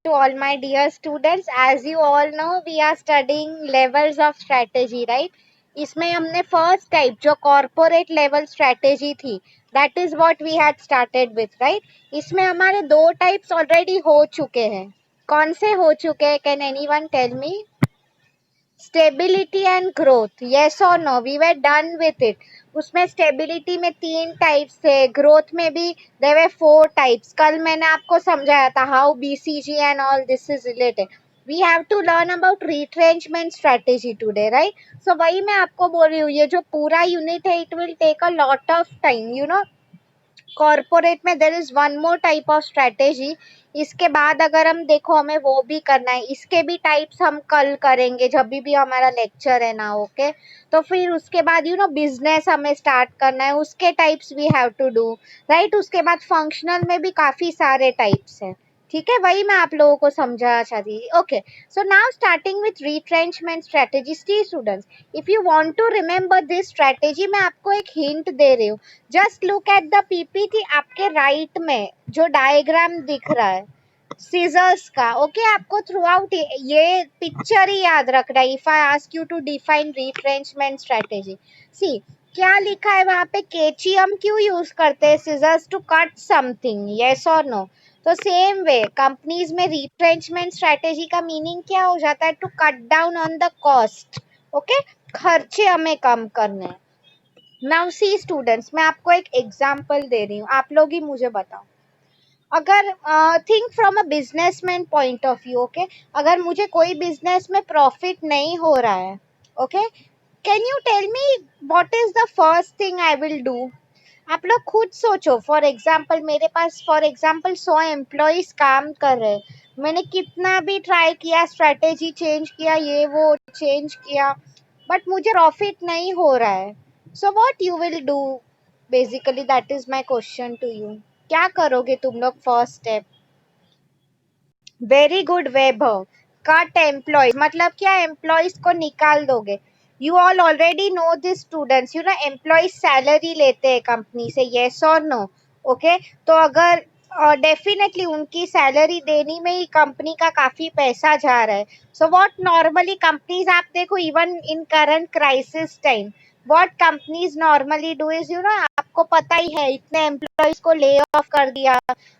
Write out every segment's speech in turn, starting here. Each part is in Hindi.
to all my dear students. As you all know, we are studying levels of strategy, right? इसमें हमने first type जो corporate level strategy थी, that is what we had started with, right? इसमें हमारे दो types already हो चुके हैं. कौन से हो चुके हैं? Can anyone tell me? Stability and growth, yes और no, we were done with it. उसमें स्टेबिलिटी में 3 टाइप्स थे, ग्रोथ में भी देयर वर 4 टाइप्स. कल मैंने आपको समझाया था how BCG and all this is related. We have to learn about retrenchment strategy today, right? So वही मैं आपको बोल रही हूँ, ये जो पूरा यूनिट है it will take a lot of time, you know. Corporate में there is one more type of strategy. इसके बाद अगर हम देखो हमें वो भी करना है, इसके भी टाइप्स हम कल करेंगे जब भी हमारा लेक्चर है ना, ओके? तो फिर उसके बाद यू नो बिजनेस हमें स्टार्ट करना है, उसके types we have to do, right? उसके बाद फंक्शनल में भी काफी सारे टाइप्स हैं, ठीक है? वही मैं आप लोगों को समझाना चाहती थी. Okay, so now starting with retrenchment strategy. Students, if you want to remember this strategy, मैं आपको एक हिंट दे रही हूँ. Just look at the PPT. आपके राइट में जो डायग्राम दिख रहा है सीजर्स का, ओके? आपको थ्रू आउट ये पिक्चर ही याद रखना है. If I ask you to define retrenchment strategy, see क्या लिखा है वहां पे? केची हम क्यों यूज करते हैं? Scissors to cut something, yes और नो? तो सेम वे कंपनीज में रिट्रेंचमेंट स्ट्रेटेजी का मीनिंग क्या हो जाता है? To cut down on the cost, okay? खर्चे हमें कम करने हैं. नाउ सी स्टूडेंट्स, मैं आपको एक एग्जांपल दे रही हूँ, आप लोग ही मुझे बताओ. अगर think from a businessman point of view, okay? अगर मुझे कोई बिजनेस में प्रॉफिट नहीं हो रहा है, okay, can you tell me what is the first thing I will do? आप लोग खुद सोचो. फॉर एग्जाम्पल मेरे पास फॉर एग्जाम्पल 100 एम्प्लॉयज काम कर रहे हैं. मैंने कितना भी ट्राई किया, स्ट्रेटेजी चेंज किया, ये वो चेंज किया, बट मुझे प्रॉफिट नहीं हो रहा है. So what you will do? Basically that is my question to you. क्या करोगे तुम लोग? First step. Very good Vaibhav. Cut employees मतलब क्या? एम्प्लॉयज को निकाल दोगे. You all already know this students, you know employees salary लेते हैं कंपनी से, यस और नो? ओके, तो अगर डेफिनेटली उनकी सैलरी देने में ही कंपनी का काफी पैसा जा रहा है. सो व्हाट नॉर्मली कंपनीज, आप देखो even in current crisis time, what companies normally do is, you no, आपको पता ही है इतने एम्प्लॉयज को ले ऑफ कर दिया,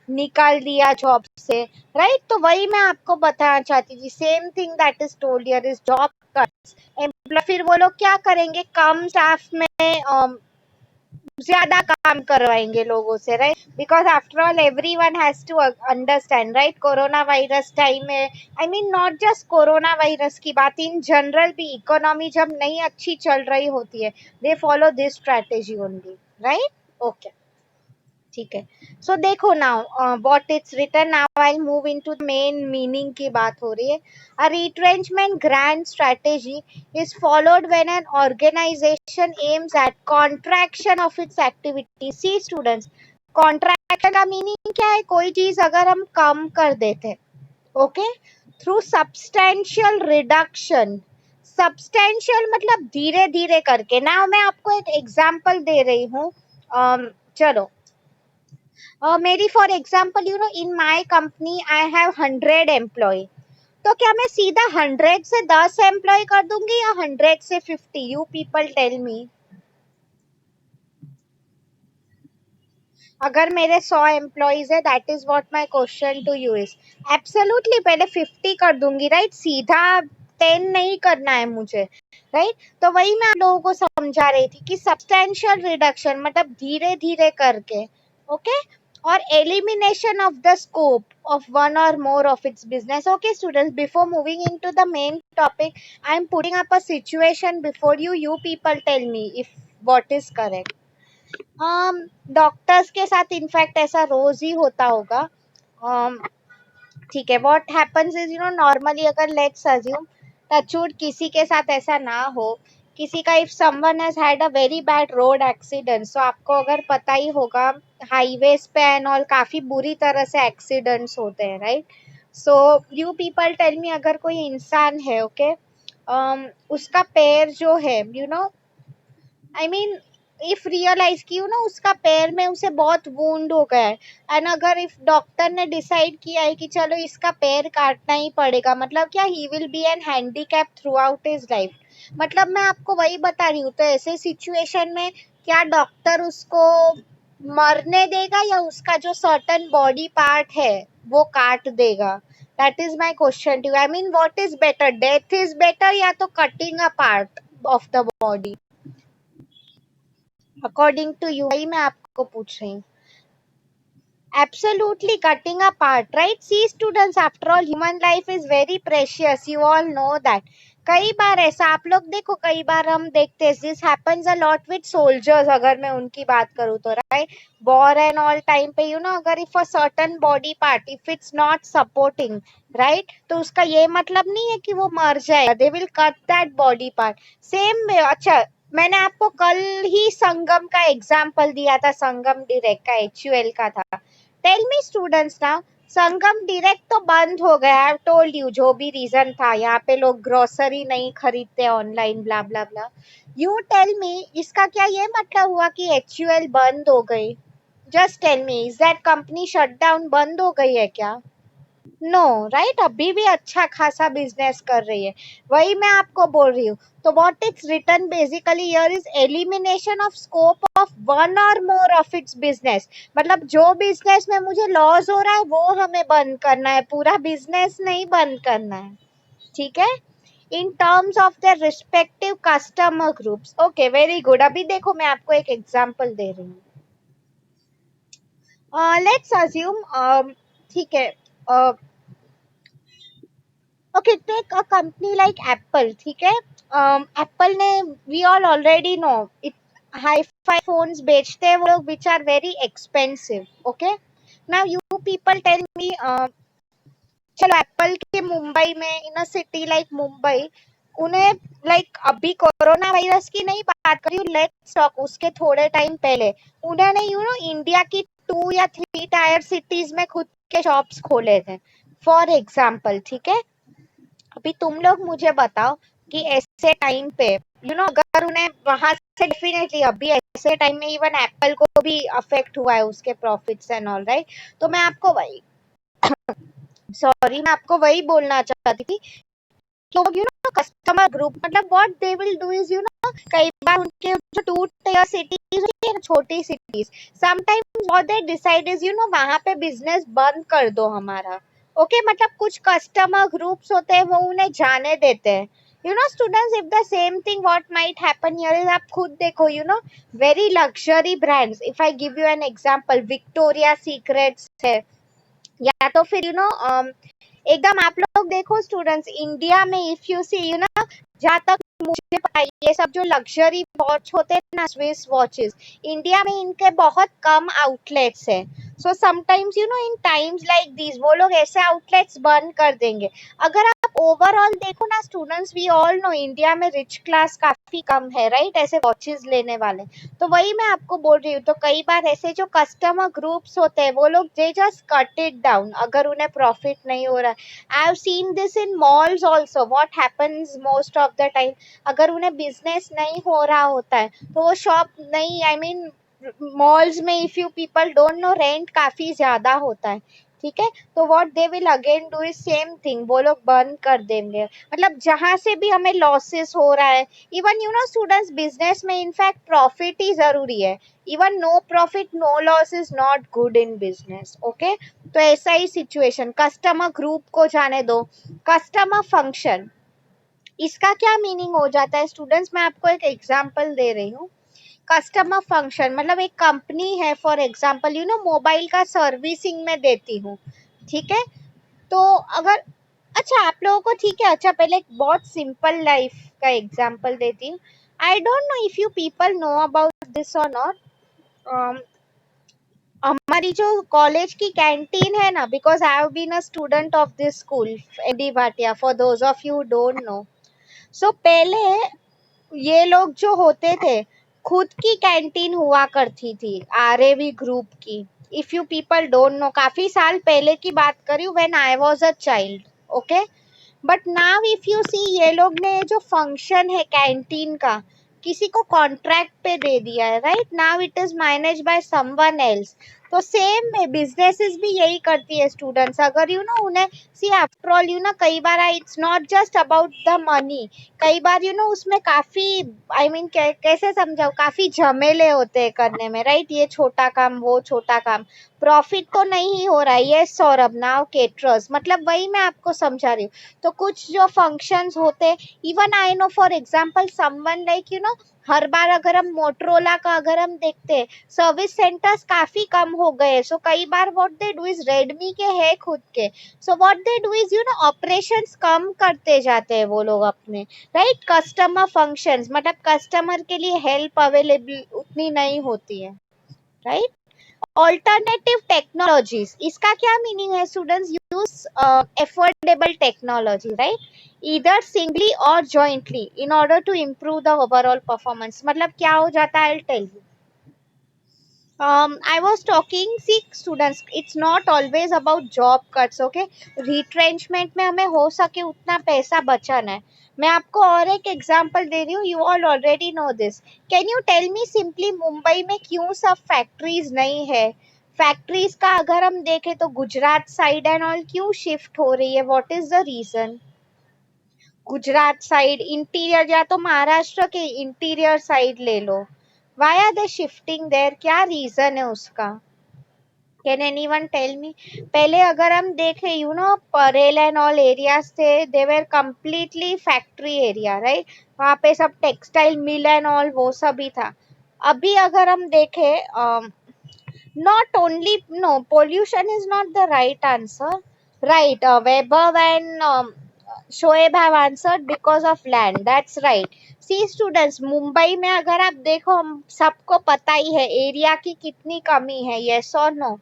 निकाल दिया जॉब से, राइट? तो वही मैं आपको बताना चाहती थी. Same thing that is told here is job cuts. Employee फिर वो लोग क्या करेंगे? कम स्टाफ में ज्यादा काम करवाएंगे लोगों से, right? Because after all everyone has to understand, right? Coronavirus time में, I mean not just coronavirus की बात, इन जनरल भी इकोनॉमी जब नहीं अच्छी चल रही होती है, they follow this strategy only, right? Okay, ठीक है. सो देखो now what it's written. Now I move into the main meaning की बात हो रही है. A retrenchment grand strategy is followed when an organisation aims at contraction of its activity. See students, contraction का मीनिंग क्या है? कोई चीज अगर हम कम कर देते, okay, through substantial reduction. Substantial मतलब धीरे धीरे करके. नाउ मैं आपको एक एग्जांपल दे रही हूँ. चलो, मेरी for example you know in my company I have 100 employee. तो क्या मैं सीधा 100 से 10 एम्प्लॉय कर दूंगी या 100 से 50? You people tell me. अगर मेरे 100 एम्प्लॉयज है, that is what my question to you is. Absolutely पहले 50 कर दूंगी, राइट? सीधा 10 नहीं करना है मुझे, राइट? तो वही मैं आप लोगों को समझा रही थी कि सब्सटेंशियल रिडक्शन मतलब धीरे धीरे करके, ओके? और elimination of the scope of one or more of its business. Okay students, before moving into the main topic, I am putting up a situation before you. You people tell me if what is correct. Doctors के साथ इनफैक्ट ऐसा रोज ही होता होगा. ठीक है, what happens is, you know, normally अगर लेट्स अज्यूम टचवुड किसी के साथ ऐसा ना हो, किसी का, if someone has had a very bad road accident, so आपको अगर पता ही होगा हाईवेज पे एंड ऑल काफी बुरी तरह से एक्सीडेंट्स होते हैं, right? So you people tell me, अगर कोई इंसान है, ओके, उसका पैर जो है, you know, I mean if realize की ना उसका पैर में उसे बहुत वुंड हो गया है, एंड अगर इफ डॉक्टर ने डिसाइड किया है कि चलो इसका पैर काटना ही पड़ेगा, मतलब क्या he will be an handicap throughout his life. मतलब मैं आपको वही बता रही हूँ। तो ऐसे सिचुएशन में क्या डॉक्टर उसको मरने देगा या उसका जो सर्टन बॉडी पार्ट है वो काट देगा? That is my question too. I mean what is better, death is better या तो cutting a part of the body? According to you, वही मैं आपको पूछ रही हूँ। Absolutely, cutting apart, right? See, students, after all, human life is very precious. You all know that. कई बार ऐसा आप लोग देखो, कई बार हम देखते हैं this happens a lot with soldiers. अगर मैं उनकी बात करूँ तो right, war and all time पे अगर if a certain body part if it's not supporting, right, तो उसका ये मतलब नहीं है कि वो मर जाएगा। They will cut that body part. Same में अच्छा, मैंने आपको कल ही संगम का एग्जाम्पल दिया था, संगम डायरेक्ट का, HUL का था। टेल मी स्टूडेंट्स नाउ, संगम डायरेक्ट तो बंद हो गया। आई टोल्ड यू जो भी रीजन था, यहाँ पे लोग ग्रोसरी नहीं खरीदते online, blah blah blah. You tell me, इसका क्या ये मतलब हुआ कि HUL बंद हो गई? Just tell me, is that company shut down, बंद हो गई है क्या? नो, राइट, अभी भी अच्छा खासा बिजनेस कर रही है। वही मैं आपको बोल रही हूँ। तो what it's return basically here is elimination of scope of one और मोर ऑफ इट्स बिजनेस। मतलब जो बिजनेस में मुझे लॉस हो रहा है वो हमें बंद करना है, पूरा बिजनेस नहीं बंद करना है, ठीक है? In terms of the respective customer groups. Okay, very good. अभी देखो मैं आपको एक एग्जांपल दे रही हूँ। लेट्स अज्यूम, ठीक है, okay, take a company like Apple, ठीक है? एप्पल ने, we all already know it, hi fi phones बेचते हैं वो लोग which are very expensive. Okay, now you people tell me, चलो एप्पल के मुंबई में, in a city like Mumbai, उन्हें लाइक अभी कोरोना वायरस की नहीं बात कर रही हूँ, लेट्स टॉक उसके थोड़े टाइम पहले, उन्होंने इंडिया की 2 या 3 टायर सिटीज में खुद के शॉप्स खोले थे, फॉर एग्जाम्पल, ठीक है? अभी तुम लोग मुझे बताओ कि ऐसे टाइम पे अगर उन्हें वहां से, डेफिनेटली अभी ऐसे टाइम में इवन एप्पल को भी अफेक्ट हुआ है उसके प्रॉफिट्स एंड ऑल, राइट? तो मैं आपको वही, सॉरी, मैं आपको वही बोलना चाहती थी, लोग कस्टमर ग्रुप, मतलब what they will do is कई बार उनके जो 2 टियर सिटीज होती है, छोटी cities, sometimes what they decide is वहां पे बिजनेस बंद कर दो हमारा। ओके, मतलब कुछ कस्टमर ग्रुप्स होते हैं वो उन्हें जाने देते हैं। Students, if the same thing what might happen here is, आप खुद देखो, very luxury brands, if I give you an example, Victoria secrets है, या तो फिर एकदम आप लोग देखो स्टूडेंट्स, इंडिया में इफ यू सी जहाँ तक मुझे पता है, ये सब जो लग्जरी वॉच होते हैं ना, स्विस वॉचेस, इंडिया में इनके बहुत कम आउटलेट्स है। So sometimes in times like this वो लोग ऐसे आउटलेट्स बंद कर देंगे। अगर आप ओवरऑल देखो ना students, we all know India में रिच क्लास काफी कम है, राइट, ऐसे वॉचेस लेने वाले। तो वही मैं आपको बोल रही हूँ, तो कई बार ऐसे जो कस्टमर ग्रुप्स होते हैं वो लोग they just cut it down अगर उन्हें प्रॉफिट नहीं हो रहा है। I have seen this in malls also, what happens most of the time, अगर उन्हें बिजनेस नहीं हो रहा होता है तो वो शॉप नहीं, आई मीन मॉल्स में, if you people don't no, rent काफी ज्यादा होता है, ठीक है? तो what they will again do is same thing, वो लोग बंद कर देंगे। मतलब जहां से भी हमें लॉसेस हो रहा है, इवन स्टूडेंट्स, बिजनेस में इनफैक्ट प्रॉफिट ही जरूरी है। Even no profit no loss is not good in business. Okay, तो ऐसा ही सिचुएशन, कस्टमर ग्रुप को जाने दो। कस्टमर फंक्शन, इसका क्या मीनिंग हो जाता है स्टूडेंट्स? मैं आपको एक एग्जांपल दे रही हूँ। कस्टमर फंक्शन मतलब एक कंपनी है, फॉर एग्जांपल मोबाइल का सर्विसिंग में देती हूँ, ठीक है? तो अगर, अच्छा आप लोगों को ठीक है, अच्छा पहले एक बहुत सिंपल लाइफ का एग्जांपल देती हूँ। I don't know if you people know about this और नॉट, हमारी जो कॉलेज की कैंटीन है ना, because I have been a student of this school, A D Bhatia, for those of you don't know. So पहले ये लोग जो होते थे, खुद की कैंटीन हुआ करती थी, RAV ग्रुप की। If you people don't know, काफी साल पहले की बात कर रही हूँ, when I was a child. Okay, but now if you see, ये लोग ने जो फंक्शन है कैंटीन का, किसी को कॉन्ट्रैक्ट पे दे दिया है, right? Now it is manage by someone else. तो सेम बिजनेसेस भी यही करती है स्टूडेंट्स। अगर उन्हें सी आफ्टर ऑल कई बार it's not just about the money. कई बार उसमें काफी आई मीन कैसे समझाओ, काफी झमेले होते हैं करने में, राइट? ये छोटा काम, वो छोटा काम, प्रॉफिट तो नहीं हो रहा है। ये सौरभ नाउ केटरर्स, मतलब वही मैं आपको समझा रही हूँ। तो कुछ जो फंक्शंस होते, even I know for example someone like हर बार अगर हम मोटरोला का अगर हम देखते हैं, सर्विस सेंटर्स काफी कम हो गए। सो कई बार what they do is, Redmi के है खुद के, so what they do is operations कम करते जाते हैं वो लोग अपने, राइट? कस्टमर फंक्शंस, मतलब कस्टमर के लिए हेल्प अवेलेबल उतनी नहीं होती है, राइट? ऑल्टरनेटिव टेक्नोलॉजीज, इसका क्या मीनिंग है students? Use affordable technology, right? Either singly or jointly in order to improve the overall performance. मतलब क्या हो जाता है, I tell you. I was talking, see students, it's not always about job cuts, okay? Retrenchment में हमें हो सके उतना पैसा बचाना है। मैं आपको और एक एग्जांपल दे रही हूँ, you all already know this. Can you tell me simply, Mumbai में क्यों सब फैक्ट्रीज नहीं है? फैक्ट्रीज का अगर हम देखें तो गुजरात साइड एंड ऑल क्यों शिफ्ट हो रही है? What is the reason? Gujarat side interior, या तो महाराष्ट्र के इंटीरियर साइड ले लो, why are they shifting there? क्या रीजन है उसका? Can anyone tell me? पहले अगर हम देखें परेल एंड ऑल एरियाज थे, they were completely factory area, right? वहाँ पे सब टेक्सटाइल मिल एंड ऑल वो सब भी था। अभी अगर हम देखें, not only, no, pollution is not the right answer, right? Weber and Shoaib have answered because of land, that's right. See students, Mumbai में अगर आप देखो, हम सबको पता ही है एरिया की कितनी कमी है, yes or no?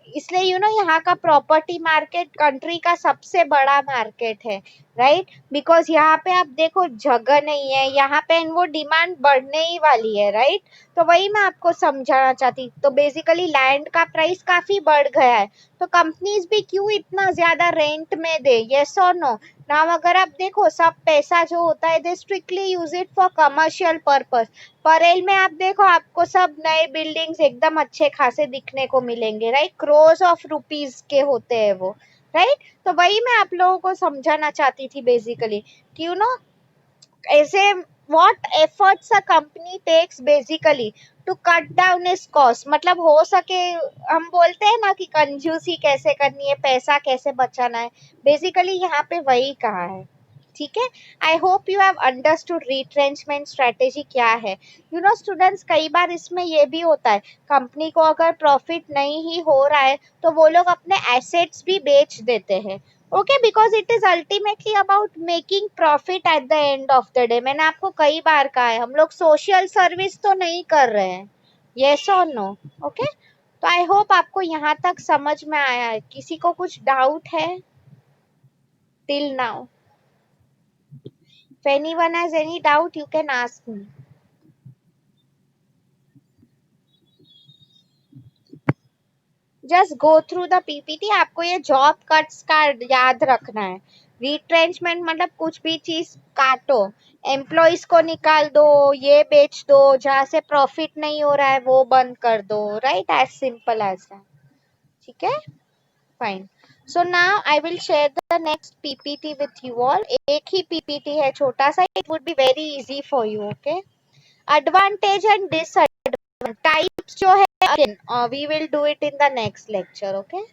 इसलिए यहाँ का प्रॉपर्टी मार्केट कंट्री का सबसे बड़ा मार्केट है, राइट? बिकॉज यहाँ पे आप देखो जगह नहीं है यहाँ पे, and वो डिमांड बढ़ने ही वाली है, राइट? तो वही मैं आपको समझाना चाहती। तो बेसिकली लैंड का प्राइस काफी बढ़ गया है, तो कंपनीज भी क्यों इतना ज्यादा रेंट में दे, यस और नो? नाउ अगर आप देखो, सब पैसा जो होता है they strictly use it for commercial purpose. Parel में आप देखो, आपको सब नए बिल्डिंग्स एकदम अच्छे खासे दिखने को मिलेंगे, राइट? क्रोर्स ऑफ रुपीज के होते हैं वो, राइट? तो वही मैं आप लोगों को समझाना चाहती थी बेसिकली कि ऐसे what efforts a company takes basically to cut down इस कॉस्ट। मतलब हो सके, हम बोलते हैं ना कि कंजूसी कैसे करनी है, पैसा कैसे बचाना है, बेसिकली यहाँ पे वही कहा है, ठीक है? आई hope you have understood retrenchment strategy क्या है। स्टूडेंट्स, कई बार इसमें ये भी होता है, कंपनी को अगर प्रॉफिट नहीं ही हो रहा है तो वो लोग अपने एसेट्स भी बेच देते हैं, okay? Because it is ultimately about making profit at the end of the day. मैंने आपको कई बार कहा है, हम लोग सोशल सर्विस तो नहीं कर रहे हैं, यस और नो? ओके, तो आई होप आपको यहाँ तक समझ में आया है। किसी को कुछ डाउट है till now? If anyone has any doubt, you can ask me. Just go through the PPT. आपको ये जॉब कट्स का याद रखना है। रिट्रेंचमेंट मतलब कुछ भी चीज काटो, एम्प्लॉइज को निकाल दो, ये बेच दो, जहां से प्रॉफिट नहीं हो रहा है वो बंद कर दो, right? As simple as that, ठीक है? Fine. So now I will share the next PPT with you all. एक ही पीपीटी है, छोटा सा, it would be very easy for you, okay? Advantage and disadvantage types जो है, again we will do it in the next lecture, okay?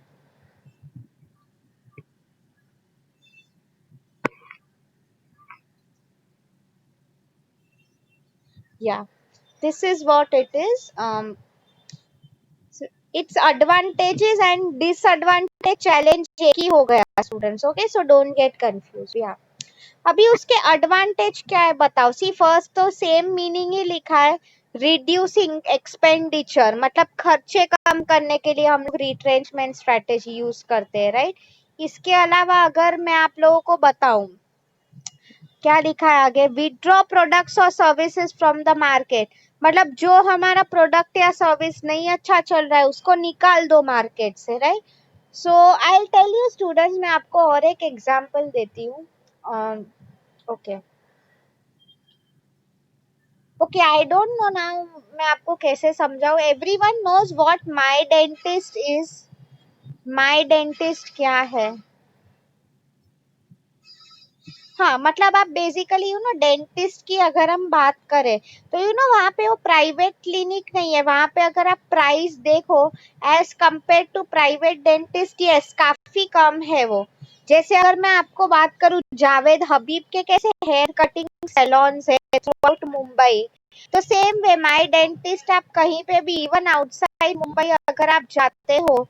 Yeah, this is what it is. Its advantages and disadvantage challenge एक ही हो गया students, okay? So don't get confuse. या अभी उसके एडवांटेज क्या है बताओ। सी फर्स्ट तो सेम मीनिंग ही लिखा है, रिड्यूसिंग एक्सपेंडिचर, मतलब खर्चे कम करने के लिए हम लोग रिट्रेंचमेंट स्ट्रेटेजी यूज करते हैं, राइट? इसके अलावा अगर मैं आप लोगों को बताऊं, क्या लिखा है आगे, विड्रॉ प्रोडक्ट्स और सर्विसेज फ्रॉम द मार्केट, मतलब जो हमारा प्रोडक्ट या सर्विस नहीं अच्छा चल रहा है उसको निकाल दो मार्केट से, right? So I tell you students, मैं आपको और एक एग्जांपल देती हूँ, okay? Okay, I don't know now मैं आपको कैसे समझाऊं. Everyone knows what my dentist is. My dentist क्या है? हाँ, मतलब आप बेसिकली डेंटिस्ट की अगर हम बात करें तो वहाँ पे वो प्राइवेट क्लिनिक नहीं है. वहाँ पे अगर आप प्राइस देखो as compare to private dentist, yes काफी कम है वो. जैसे अगर मैं आपको बात करूँ जावेद हबीब के कैसे हेयर कटिंग सैलून्स है थ्रू आउट मुंबई, तो सेम वे माय डेंटिस्ट आप कहीं पे भी इवन आउटसाइड मुंबई अगर आप जाते हो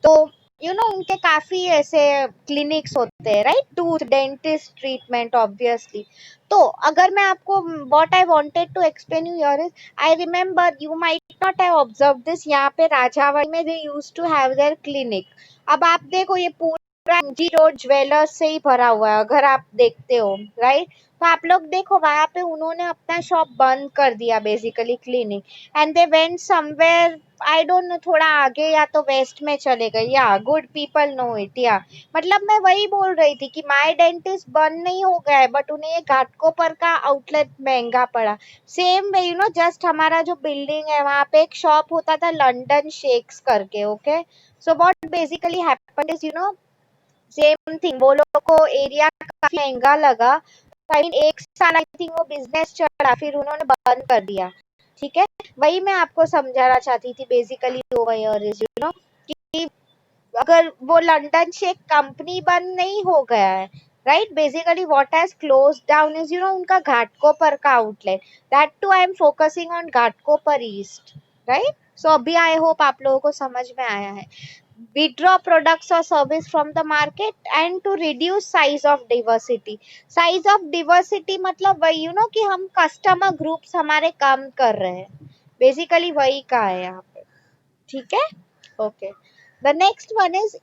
तो उनके काफी ऐसे क्लिनिक्स होते हैं, right, tooth dentist treatment obviously. तो अगर मैं आपको what I wanted to explain you here is, I remember you might not have observe this, यहाँ पे राजावाड़ी में they used to have their clinic. अब आप देखो ये पूरा एमजी रोड ज्वेलर्स से ही भरा हुआ है अगर आप देखते हो, राइट. तो आप लोग देखो वहां पे उन्होंने अपना शॉप बंद कर दिया basically clinic, and they went somewhere, I don't no, थोड़ा आगे या तो वेस्ट में चले गए. या गुड पीपल नो इट. या मतलब मैं वही बोल रही थी कि माय डेंटिस्ट बंद नहीं हो गया है, बट उन्हें ये घाटकोपर का आउटलेट महंगा पड़ा. सेम वे जस्ट हमारा जो बिल्डिंग है वहां पे एक शॉप होता था लंदन शेक्स करके. Okay, so what basically happened is same thing, वो लोगों को एरिया काफी महंगा लगा. आई मीन एक साल आई थिंक वो बिजनेस चला, फिर उन्होंने बंद कर दिया. ठीक है, वही मैं आपको समझाना चाहती थी बेसिकली ओवर हियर इज कि अगर वो लंदन शेक कंपनी बंद नहीं हो गया है, right, basically what has close down is उनका घाटकोपर का outlet. That too I am focusing on Ghatkopar east, right. So अभी आई होप आप लोगों को समझ में आया है. withdraw products or service from the market and to reduce size of diversity. size of diversity मतलब वही कि हम कस्टमर ग्रुप्स हमारे कम कर रहे हैं, बेसिकली वही का है यहाँ पे. ठीक है, okay. The next one is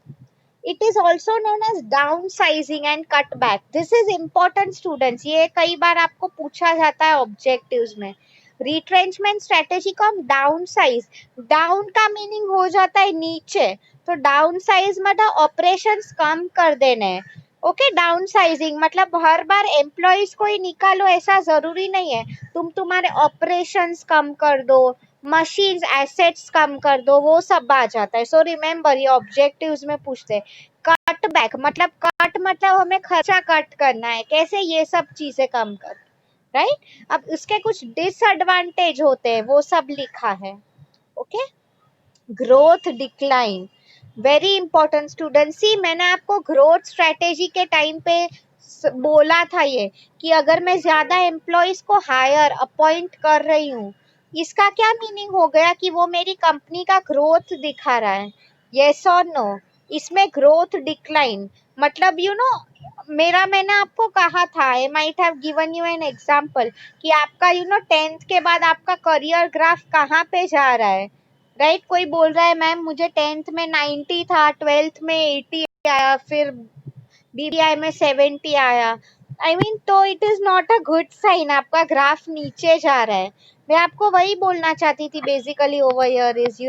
it is also known as downsizing and cutback. this is important students, ये कई बार आपको पूछा जाता है ऑब्जेक्टिव्स में. रिट्रेंचमेंट स्ट्रेटेजी को हम डाउन साइज, डाउन का मीनिंग हो जाता है नीचे, तो डाउन साइज मतलब ऑपरेशंस कम कर देने. ओके, डाउन साइजिंग मतलब हर बार एम्प्लॉयज को ही निकालो ऐसा जरूरी नहीं है, तुम्हारे ऑपरेशंस कम कर दो, मशीन्स एसेट्स कम कर दो, वो सब आ जाता है. सो रिमेम्बर ये ऑब्जेक्टिव्स में पूछते हैं. कट बैक मतलब कट मतलब हमें खर्चा कट करना है, कैसे ये सब चीजें कम कर, राइट. अब उसके कुछ डिसएडवांटेज होते हैं वो सब लिखा है. Okay, growth decline, very important student. See मैंने आपको ग्रोथ स्ट्रेटेजी के टाइम पे बोला था ये कि अगर मैं ज्यादा एम्प्लॉयज को हायर अपॉइंट कर रही हूँ, इसका क्या मीनिंग हो गया कि वो मेरी कंपनी का ग्रोथ दिखा रहा है, यस और नो. इसमें ग्रोथ डिक्लाइन मतलब मेरा, मैंने आपको कहा था, I might have given you an example कि आपका 10th के बाद आपका करियर ग्राफ कहाँ पे जा रहा है, राइट. कोई बोल रहा है मैम मुझे 10th में 90 था, 12th में 80 आया, फिर बीबीआई में 70 आया. आई मीन तो it is not a good sign, आपका ग्राफ नीचे जा रहा है. मैं आपको वही बोलना चाहती थी बेसिकली ओवर हियर इज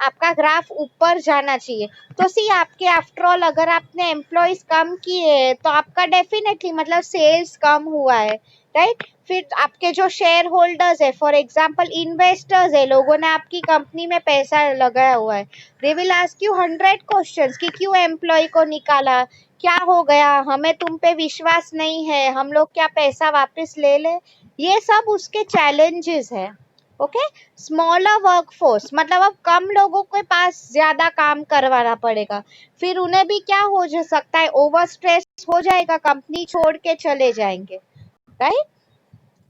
आपका ग्राफ ऊपर जाना चाहिए. तो सी आपके आफ्टर ऑल अगर आपने एम्प्लॉयज कम किए तो आपका डेफिनेटली मतलब सेल्स कम हुआ है, राइट. फिर आपके जो शेयर होल्डर्स है, फॉर एग्जांपल इन्वेस्टर्स है, लोगों ने आपकी कंपनी में पैसा लगाया हुआ है, they will ask you 100 questions कि क्यों एम्प्लॉय को निकाला, क्या हो गया, हमें तुम पे विश्वास नहीं है, हम लोग क्या पैसा वापस ले ले. ये सब उसके चैलेंजेस है. ओके, स्मॉलर वर्कफोर्स मतलब अब कम लोगों के पास ज्यादा काम करवाना पड़ेगा, फिर उन्हें भी क्या हो सकता है, ओवर स्ट्रेस हो जाएगा, कंपनी छोड़ के चले जाएंगे, right.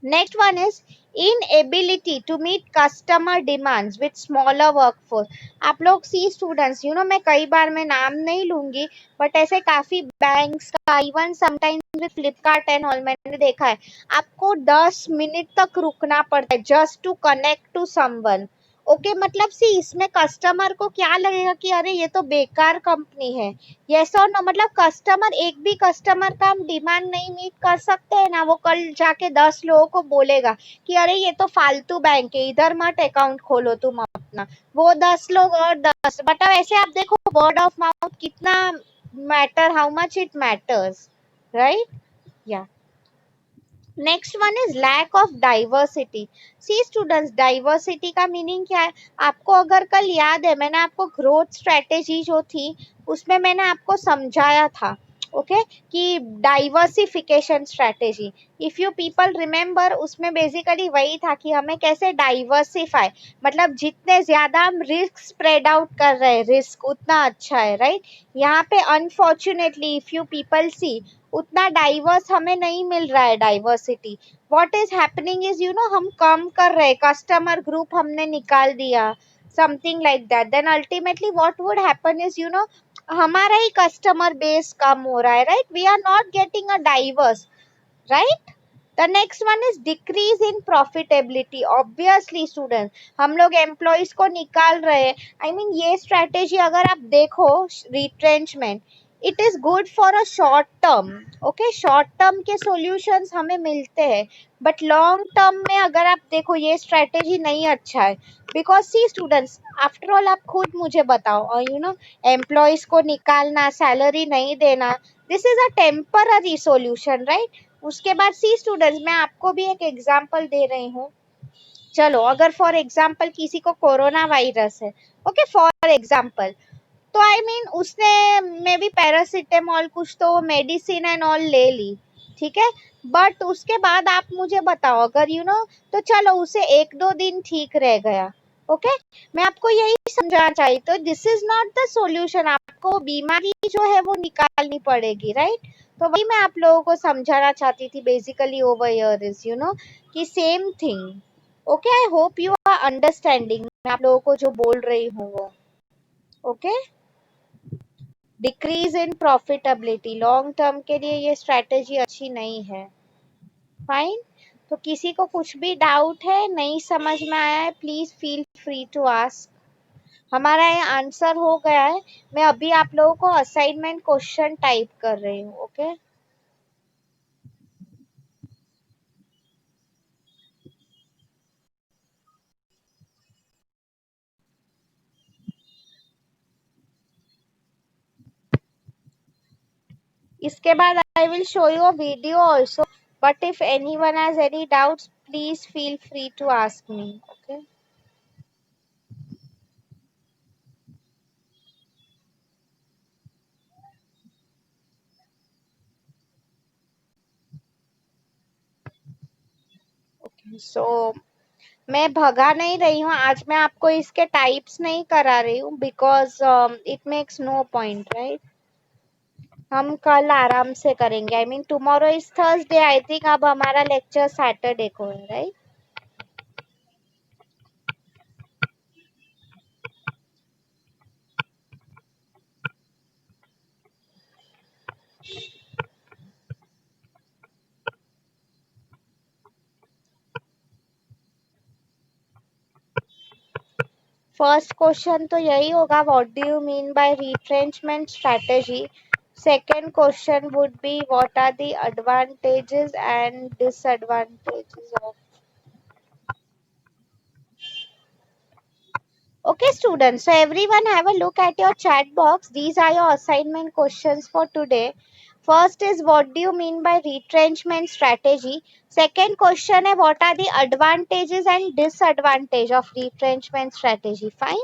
Next one is inability to meet customer demands with smaller workforce. आप लोग सी स्टूडेंट्स मैं कई बार मैं नाम नहीं लूंगी, बट ऐसे काफी बैंक्स का even sometimes with Flipkart and all मैंने देखा है, आपको 10 मिनट तक रुकना पड़ता है just to connect to someone. Okay, मतलब सी इसमें कस्टमर को क्या लगेगा कि अरे ये तो बेकार कंपनी है, यस और नो. मतलब कस्टमर, एक भी कस्टमर का हम डिमांड नहीं मीट कर सकते हैं ना, वो कल जाके 10 लोगों को बोलेगा कि अरे ये तो फालतू बैंक है, इधर मत अकाउंट खोलो तुम अपना. वो 10 लोग और 10, बट ऐसे आप देखो वर्ड ऑफ माउथ कितना matter, how much it matters, right. या next one is lack of diversity. See students, diversity का मीनिंग क्या है? आपको अगर कल याद है, मैंने आपको ग्रोथ स्ट्रेटेजी जो थी उसमें मैंने आपको समझाया था, ओके कि diversification strategy, if you people remember, उसमें बेसिकली वही था कि हमें कैसे डाइवर्सिफाई, मतलब जितने ज्यादा हम रिस्क स्प्रेड आउट कर रहे हैं रिस्क उतना अच्छा है, राइट? यहाँ पे unfortunately if you people see, उतना डाइवर्स हमें नहीं मिल रहा है diversity. What is happening is, हम कम कर रहे हैं, कस्टमर ग्रुप हमने निकाल दिया, something like that, then ultimately what would happen is, हमारा ही कस्टमर बेस कम हो रहा है, right? We are not getting a diverse, right? The next one is decrease in profitability. Obviously student, हम लोग एम्प्लॉयज को निकाल रहे हैं, आई मीन ये स्ट्रैटेजी अगर आप देखो, retrenchment, it is good for a short term, okay, short term के सॉल्यूशंस हमें मिलते हैं, बट लॉन्ग टर्म में अगर आप देखो ये स्ट्रैटेजी नहीं अच्छा है, because see students, after all आप खुद मुझे बताओ, एम्प्लॉयज को निकालना, सैलरी नहीं देना, this is a temporary solution, right? उसके बाद सी स्टूडेंट्स, मैं आपको भी एक एग्जांपल दे रही हूँ। चलो, अगर फॉर एग्जांपल किसी को कोरोना वायरस है, ओके फॉर एग्जांपल, तो आई मीन उसने मे बी पैरासिटामोल कुछ तो मेडिसिन एंड ऑल ले ली, ठीक है, बट उसके बाद आप मुझे बताओ, अगर तो चलो उसे एक दो दिन ठीक रह गया, ओके, मैं आपको यही समझाना चाहिए, तो this is not the solution, आपको बीमारी जो है वो निकालनी पड़ेगी, राइट? तो वही मैं आप लोगों को समझाना चाहती थी बेसिकली ओवर हियर इज, कि same thing, okay, I hope you are understanding मैं आप लोगों को जो बोल रही हूँ वो, okay. Decrease in profitability, long term के लिए ये स्ट्रैटेजी अच्छी नहीं है, फाइन। तो किसी को कुछ भी डाउट है, नहीं समझ में आया है, please feel free to ask. हमारा ये आंसर हो गया है, मैं अभी आप लोगों को असाइनमेंट क्वेश्चन टाइप कर रही हूँ, ओके। इसके बाद I will show you a video also, but if anyone has any doubts please feel free to ask me, okay. So मैं भगा नहीं रही हूँ आज, मैं आपको इसके टाइप्स नहीं करा रही हूँ, because it makes no point, right? हम कल आराम से करेंगे, I mean tomorrow is Thursday, I think अब हमारा लेक्चर सैटरडे को है, राइट? फर्स्ट क्वेश्चन तो यही होगा, what do you mean by retrenchment strategy. Second question would be what are the advantages and disadvantages of. Okay, students. So everyone have a look at your chat box. These are your assignment questions for today. First is what do you mean by retrenchment strategy? Second question is what are the advantages and disadvantage of retrenchment strategy? Fine.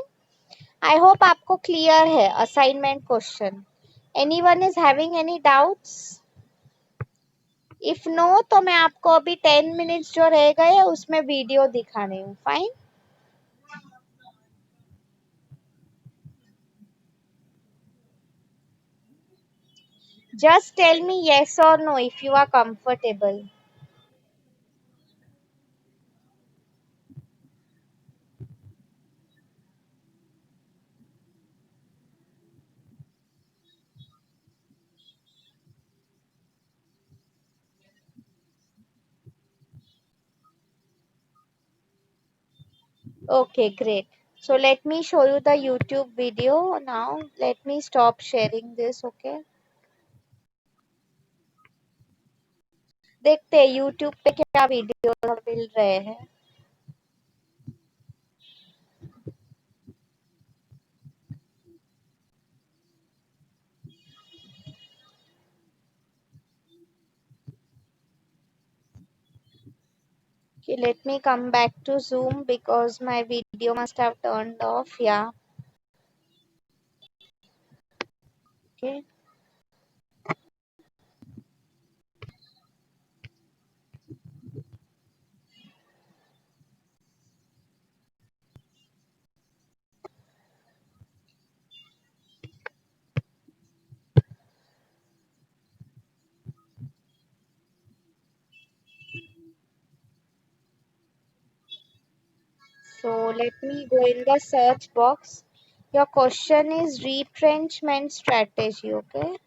I hope आपको clear है assignment question. Anyone is having any doubts? If no, तो मैं आपको अभी 10 minutes जो रह गए उसमें वीडियो दिखाने हूँ. Fine. Just tell me yes or no if you are comfortable. Okay, great. So let me show you the YouTube video now. Let me stop sharing this, okay? देखते हैं YouTube पे क्या वीडियो मिल रहे हैं. Okay, let me come back to Zoom because my video must have turned off. Yeah. Okay. So let me go in the search box. Your question is retrenchment strategy. Okay.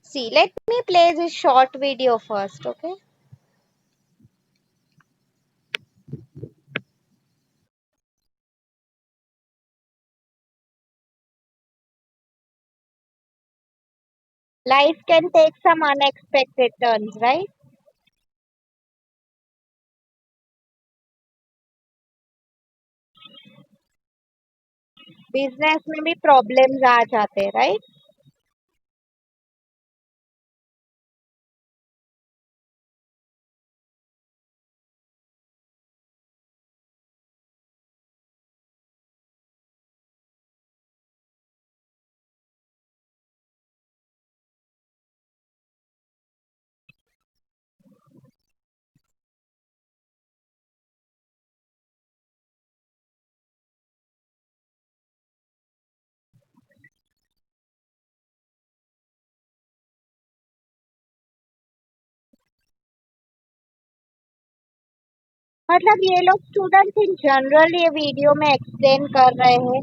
See, let me play this short video first. Okay. Life can take some unexpected turns, right? Business में भी प्रॉब्लम्स आ जाते हैं, राइट? मतलब ये लोग स्टूडेंट्स इन जनरल ये वीडियो में एक्सप्लेन कर रहे हैं,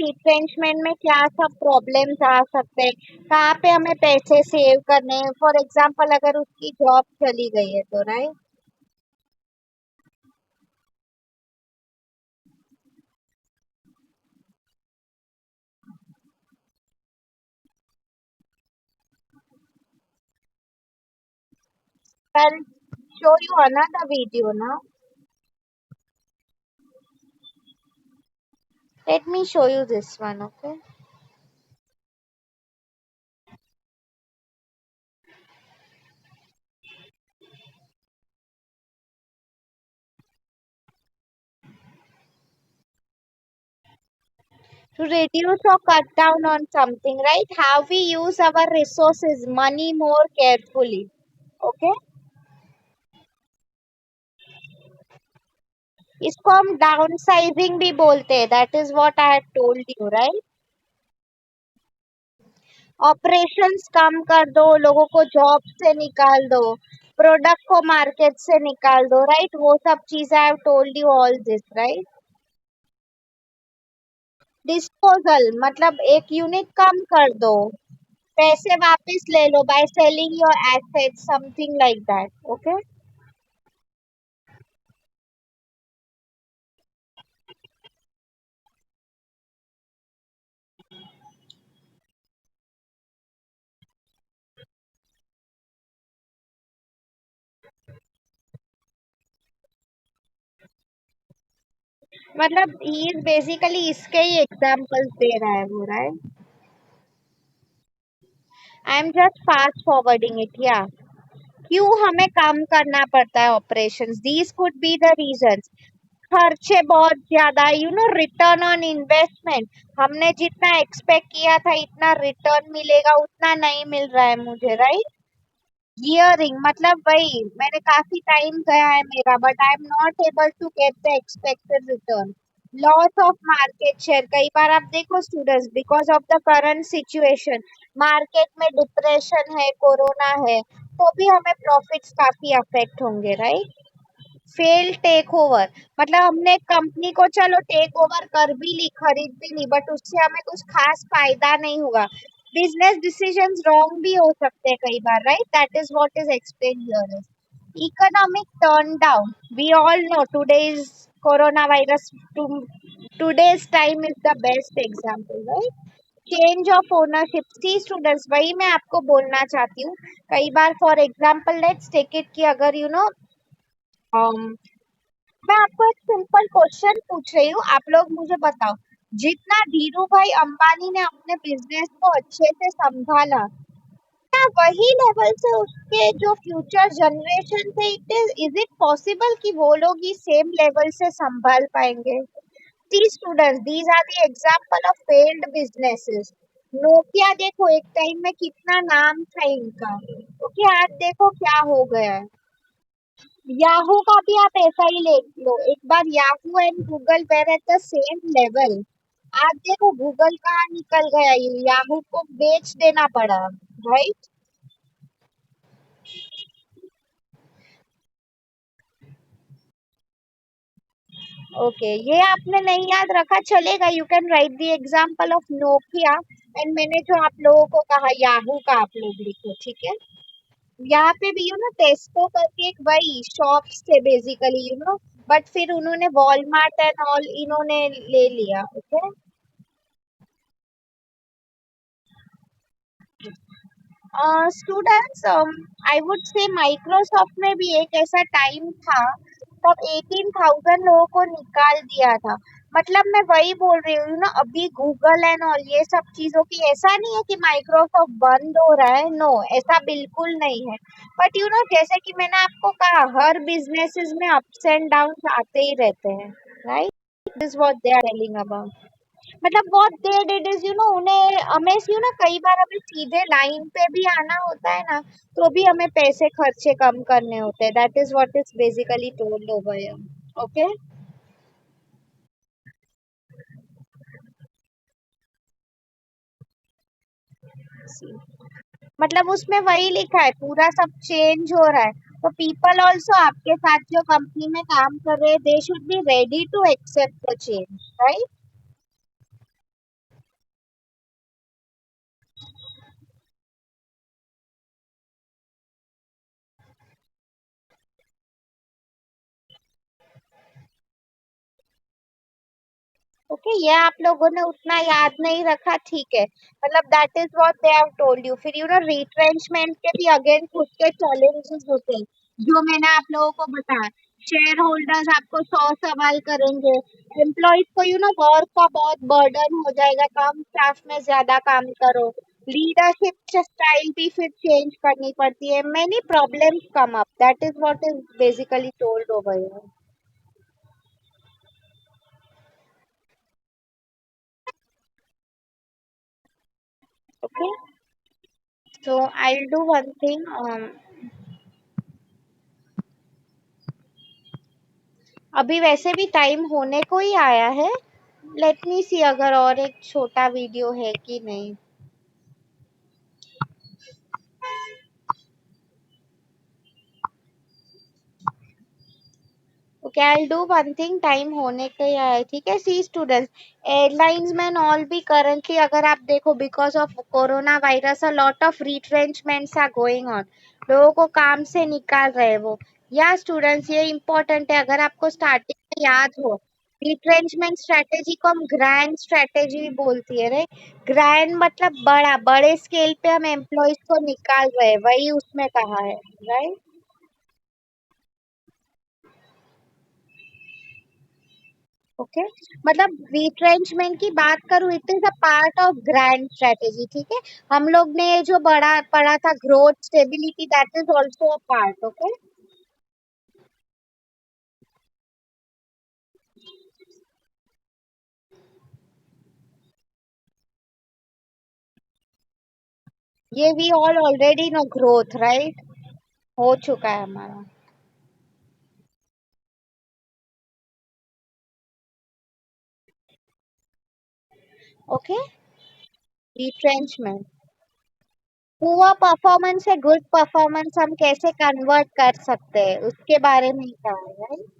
रिट्रेंचमेंट में क्या सब प्रॉब्लम्स आ सकते हैं, कहाँ पे हमें पैसे सेव करने हैं, फॉर एग्जांपल अगर उसकी जॉब चली गई है तो, right? I'll show you another video now. Let me show you this one, okay? To reduce or cut down on something, right? How we use our resources, money more carefully. Okay? इसको हम डाउन साइजिंग भी बोलते हैं. That is what I have told you, right? Operations कम कर दो, लोगों को जॉब से निकाल दो, प्रोडक्ट को मार्केट से निकाल दो, राइट? वो सब चीजें I have told you all this, right? Disposal मतलब एक यूनिट कम कर दो, पैसे वापस ले लो by selling your assets, something like that. Okay? मतलब ही इज बेसिकली इसके ही एग्जांपल्स दे रहा है वो, right? I am just fast forwarding it. या क्यों हमें कम करना पड़ता है operations? These could be the reasons. खर्चे बहुत ज्यादा, रिटर्न ऑन इन्वेस्टमेंट, हमने जितना एक्सपेक्ट किया था इतना रिटर्न मिलेगा उतना नहीं मिल रहा है मुझे, राइट? गियरिंग मतलब वही, मैंने काफी टाइम गया है मेरा, but I am not able to get the expected return. Loss of market share, कई बार आप देखो students, because of the current situation market में डिप्रेशन है, कोरोना है, तो भी हमें प्रॉफिट्स काफी अफेक्ट होंगे, राइट? फेल टेक ओवर मतलब हमने कंपनी को चलो टेक ओवर कर भी ली, खरीद भी ली, बट उससे हमें कुछ खास फायदा नहीं हुआ. बिजनेस डिसीजंस रॉन्ग भी हो सकते हैं कई बार, right? That is what is explain here. Economic turn down, we all know today's corona virus, today's time is the best example, right? Change of ownership, see students, वही मैं आपको बोलना चाहती हूँ. कई बार for example let's take it कि अगर मैं आपको एक सिंपल क्वेश्चन पूछ रही हूँ, आप लोग मुझे बताओ. जितना धीरू भाई अंबानी ने अपने बिजनेस को अच्छे से संभाला, क्या वही लेवल से उसके जो फ्यूचर जनरेशन थे, इज इट पॉसिबल कि वो लोग ही सेम लेवल से संभाल पाएंगे? See students, these are the example of failed businesses. Nokia देखो एक टाइम में कितना नाम था इनका, ओके आज देखो क्या हो गया है। याहू का भी आप ऐसा ही ले लो, एक बार Yahoo and Google were at the same level, आज देखो गूगल कहाँ निकल गया, ये याहू को बेच देना पड़ा, राइट? ओके, ये आपने नहीं याद रखा चलेगा, you can write the example of Nokia, and मैंने जो आप लोगों को कहा याहू का आप लोग लिखो, ठीक है? यहाँ पे भी टेस्को करके एक वही शॉप्स थे बेसिकली, बट फिर उन्होंने वॉलमार्ट एंड ऑल इन्होंने ले लिया, okay? Students, I would say Microsoft में भी एक ऐसा टाइम था, तब 18,000 लोगों को निकाल दिया था। मतलब मैं वही बोल रही हूँ ना, अभी गूगल एंड और ये सब चीजों की ऐसा नहीं है कि माइक्रोसॉफ्ट बंद हो रहा है, नो ऐसा बिल्कुल नहीं है। बट जैसे कि मैंने आपको कहा, हर बिजनेसेस में अप्स एंड डाउन आते ही रहते हैं, right? This what they are telling about. मतलब व्हाट दे डिड इज उन्हें हमें कई बार हमें सीधे लाइन पे भी आना होता है ना, तो भी हमें पैसे खर्चे कम करने होते हैं, that is what is basically told over here, okay? मतलब उसमें वही लिखा है, पूरा सब चेंज हो रहा है, तो पीपल ऑल्सो आपके साथ जो कंपनी में काम कर रहे हैं, they should be ready to accept the change, right? Okay, ये आप लोगों ने उतना याद नहीं रखा, ठीक है, मतलब that is what they have told you. फिर रिट्रेंचमेंट के भी अगेन खुद के चैलेंजेस होते हैं, जो मैंने आप लोगों को बताया। शेयर होल्डर्स आपको 100 सवाल करेंगे, एम्प्लॉयज को वर्क का बहुत बर्डन हो जाएगा, कम स्टाफ में ज्यादा काम करो, लीडरशिप स्टाइल भी फिर चेंज करनी पड़ती है, many problems come up, that is what is basically told over here, okay? So I'll do one thing. अभी वैसे भी टाइम होने को ही आया है, लेट मी सी अगर और एक छोटा वीडियो है कि नहीं। Okay, I do one thing, time होने का ही आया है, ठीक है? सी स्टूडेंट्स, एयरलाइंस में ऑल भी करंटली अगर आप देखो, because of corona virus a lot of retrenchments are going on, लोगों को काम से निकाल रहे हैं वो। या स्टूडेंट्स, ये इम्पोर्टेंट है, अगर आपको स्टार्टिंग में याद हो, रिट्रेंचमेंट स्ट्रेटेजी को हम ग्रैंड स्ट्रेटेजी बोलती है, राइट? ग्रैंड मतलब बड़ा, बड़े स्केल पे हम एम्प्लॉयज को निकाल रहे हैं, वही उसमें कहा है, राइट? ओके, मतलब रिट्रेंचमेंट की बात करूँ, it is a part of grand strategy, ठीक है? हम लोग ने ये जो बड़ा पढ़ा था, growth stability, that is also a part, okay? ये we all already know growth, right? हो चुका है हमारा, ओके? रिट्रेंचमेंट, पुअर परफॉर्मेंस से गुड परफॉर्मेंस हम कैसे कन्वर्ट कर सकते हैं, उसके बारे में ही कहा है, right?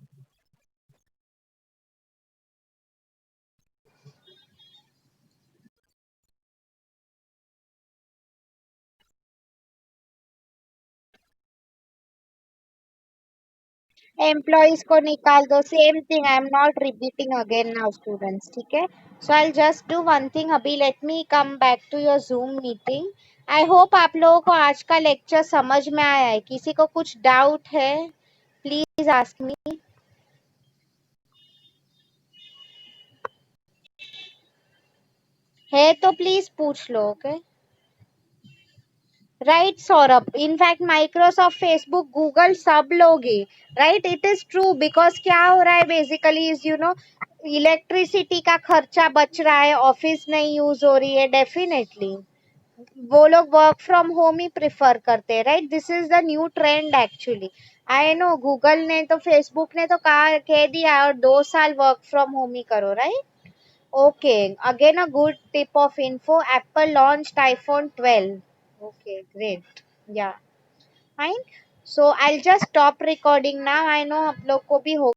एम्प्लॉयज को निकाल दो, same thing, I am not repeating again now students, ठीक है? So I just do one thing, अभी let me come back to your Zoom meeting. I hope आप लोगों को आज का लेक्चर समझ में आया है, किसी को कुछ डाउट है, प्लीज आस्क मी। है तो प्लीज पूछ लो, okay? Right Saurabh, in fact Microsoft, Facebook, Google सब लोग ही, right, it is true. Because क्या हो रहा है बेसिकली इज इलेक्ट्रिसिटी का खर्चा बच रहा है, ऑफिस नहीं यूज हो रही है, डेफिनेटली वो लोग work from home he prefer करते हैं, right? This is the new trend actually. I know Google ने तो, फेसबुक ने तो कहा, कह दिया, और 2 साल वर्क फ्रॉम होम ही करो, right? Okay, again a good tip of info. Apple launched iPhone 12. Okay, great. Yeah, fine. So I'll just stop recording now. I know आप लोग को भी हो